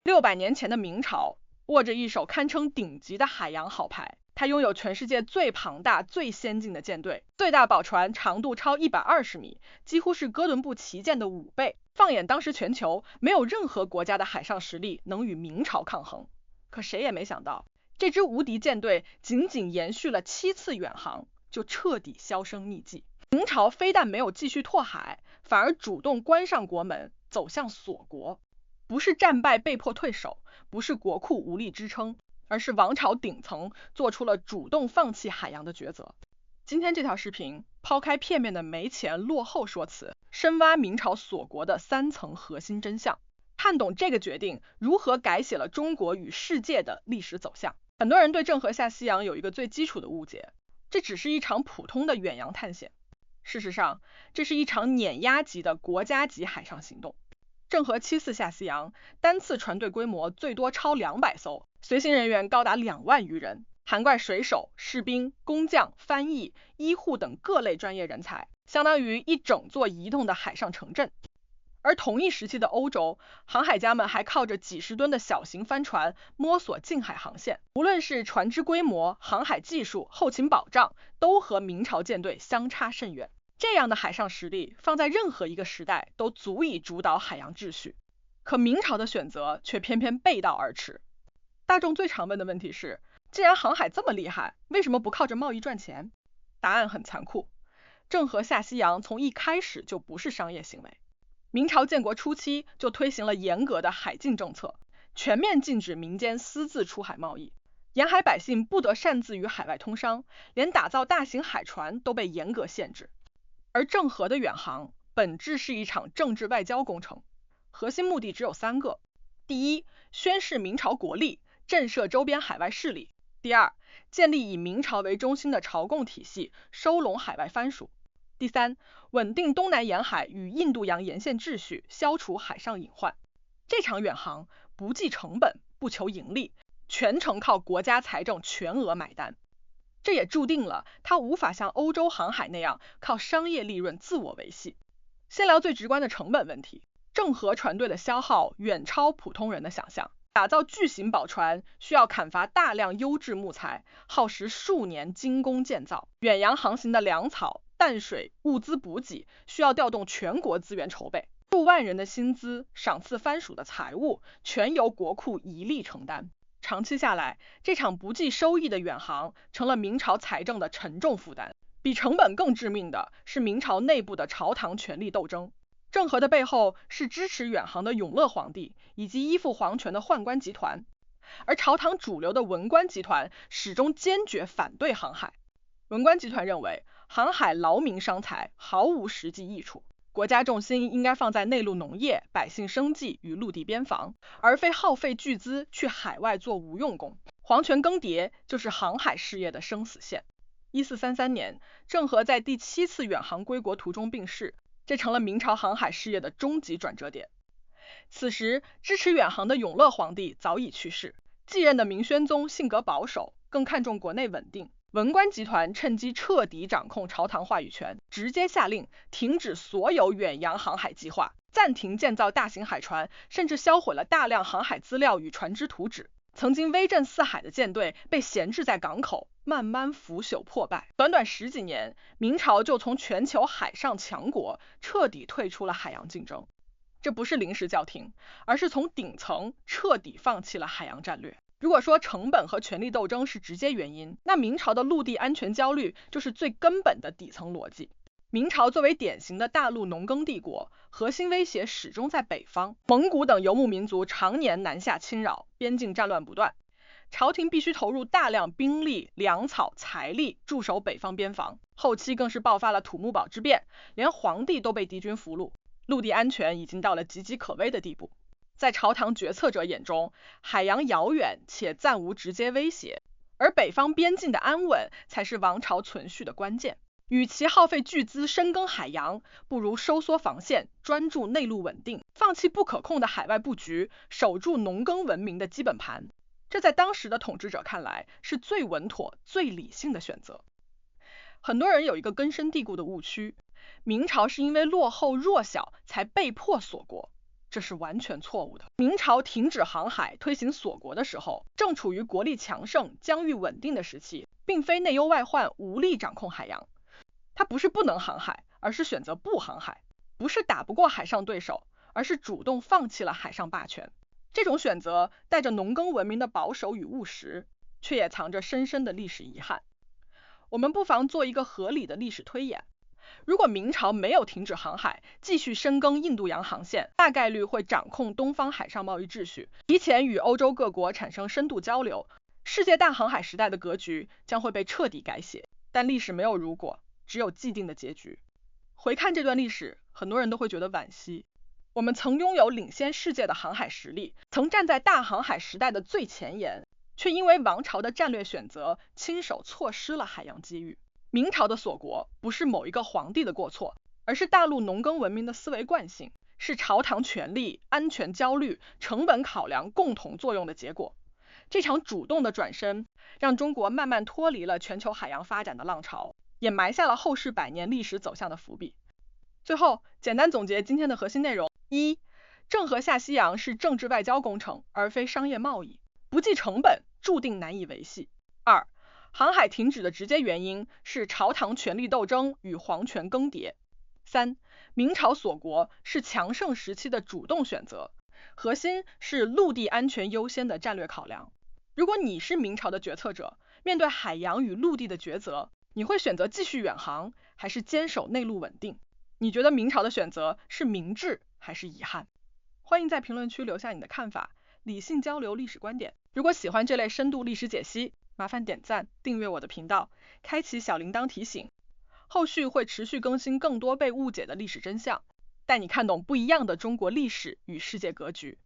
600年前的明朝握着一手堪称顶级的海洋好牌，它拥有全世界最庞大、最先进的舰队，最大宝船长度超120米，几乎是哥伦布旗舰的5倍。放眼当时全球，没有任何国家的海上实力能与明朝抗衡。可谁也没想到，这支无敌舰队仅仅延续了7次远航，就彻底销声匿迹。明朝非但没有继续拓海，反而主动关上国门，走向锁国。不是战败被迫退守，不是国库无力支撑，而是王朝顶层做出了主动放弃海洋的抉择。今天这条视频抛开片面的没钱落后说辞，深挖明朝锁国的3层核心真相，看懂这个决定如何改写了中国与世界的历史走向。很多人对郑和下西洋有一个最基础的误解，这只是一场普通的远洋探险。事实上，这是一场碾压级的国家级海上行动。郑和7次下西洋，单次船队规模最多超200艘，随行人员高达2万余人，涵盖水手、士兵、工匠、翻译、医护等各类专业人才，相当于一整座移动的海上城镇。而同一时期的欧洲，航海家们还靠着几十吨的小型帆船摸索近海航线，无论是船只规模、航海技术、后勤保障，都和明朝舰队相差甚远。这样的海上实力放在任何一个时代都足以主导海洋秩序，可明朝的选择却偏偏背道而驰。大众最常问的问题是，既然航海这么厉害，为什么不靠着贸易赚钱？答案很残酷，郑和下西洋从一开始就不是商业行为。明朝建国初期就推行了严格的海禁政策，全面禁止民间私自出海贸易，沿海百姓不得擅自与海外通商，连打造大型海船都被严格限制。而郑和的远航本质是一场政治外交工程，核心目的只有3个：第一，宣示明朝国力，震慑周边海外势力；第二，建立以明朝为中心的朝贡体系，收拢海外藩属；第三，稳定东南沿海与印度洋沿线秩序，消除海上隐患。这场远航不计成本，不求盈利，全程靠国家财政全额买单。这也注定了它无法像欧洲航海那样靠商业利润自我维系。先聊最直观的成本问题，郑和船队的消耗远超普通人的想象。打造巨型宝船需要砍伐大量优质木材，耗时数年精工建造。远洋航行的粮草、淡水、物资补给需要调动全国资源筹备，数万人的薪资、赏赐藩属的财物全由国库一力承担。长期下来，这场不计收益的远航成了明朝财政的沉重负担。比成本更致命的是明朝内部的朝堂权力斗争。郑和的背后是支持远航的永乐皇帝以及依附皇权的宦官集团，而朝堂主流的文官集团始终坚决反对航海。文官集团认为，航海劳民伤财，毫无实际益处。国家重心应该放在内陆农业、百姓生计与陆地边防，而非耗费巨资去海外做无用功。皇权更迭就是航海事业的生死线。1433年，郑和在第7次远航归国途中病逝，这成了明朝航海事业的终极转折点。此时，支持远航的永乐皇帝早已去世，继任的明宣宗性格保守，更看重国内稳定。文官集团趁机彻底掌控朝堂话语权，直接下令停止所有远洋航海计划，暂停建造大型海船，甚至销毁了大量航海资料与船只图纸。曾经威震四海的舰队被闲置在港口，慢慢腐朽破败。短短10几年，明朝就从全球海上强国彻底退出了海洋竞争。这不是临时叫停，而是从顶层彻底放弃了海洋战略。如果说成本和权力斗争是直接原因，那明朝的陆地安全焦虑就是最根本的底层逻辑。明朝作为典型的大陆农耕帝国，核心威胁始终在北方，蒙古等游牧民族常年南下侵扰，边境战乱不断，朝廷必须投入大量兵力、粮草、财力驻守北方边防，后期更是爆发了土木堡之变，连皇帝都被敌军俘虏，陆地安全已经到了岌岌可危的地步。在朝堂决策者眼中，海洋遥远且暂无直接威胁，而北方边境的安稳才是王朝存续的关键。与其耗费巨资深耕海洋，不如收缩防线，专注内陆稳定，放弃不可控的海外布局，守住农耕文明的基本盘。这在当时的统治者看来是最稳妥、最理性的选择。很多人有一个根深蒂固的误区，明朝是因为落后弱小才被迫锁国。这是完全错误的。明朝停止航海，推行锁国的时候，正处于国力强盛、疆域稳定的时期，并非内忧外患，无力掌控海洋。它不是不能航海，而是选择不航海；不是打不过海上对手，而是主动放弃了海上霸权。这种选择带着农耕文明的保守与务实，却也藏着深深的历史遗憾。我们不妨做一个合理的历史推演。如果明朝没有停止航海，继续深耕印度洋航线，大概率会掌控东方海上贸易秩序，提前与欧洲各国产生深度交流，世界大航海时代的格局将会被彻底改写。但历史没有如果，只有既定的结局。回看这段历史，很多人都会觉得惋惜。我们曾拥有领先世界的航海实力，曾站在大航海时代的最前沿，却因为王朝的战略选择，亲手错失了海洋机遇。明朝的锁国不是某一个皇帝的过错，而是大陆农耕文明的思维惯性，是朝堂权力、安全焦虑、成本考量共同作用的结果。这场主动的转身，让中国慢慢脱离了全球海洋发展的浪潮，也埋下了后世百年历史走向的伏笔。最后，简单总结今天的核心内容：一、郑和下西洋是政治外交工程，而非商业贸易，不计成本，注定难以维系。二、航海停止的直接原因是朝堂权力斗争与皇权更迭。三、明朝锁国是强盛时期的主动选择，核心是陆地安全优先的战略考量。如果你是明朝的决策者，面对海洋与陆地的抉择，你会选择继续远航，还是坚守内陆稳定？你觉得明朝的选择是明智还是遗憾？欢迎在评论区留下你的看法，理性交流历史观点。如果喜欢这类深度历史解析，麻烦点赞、订阅我的频道，开启小铃铛提醒。后续会持续更新更多被误解的历史真相，带你看懂不一样的中国历史与世界格局。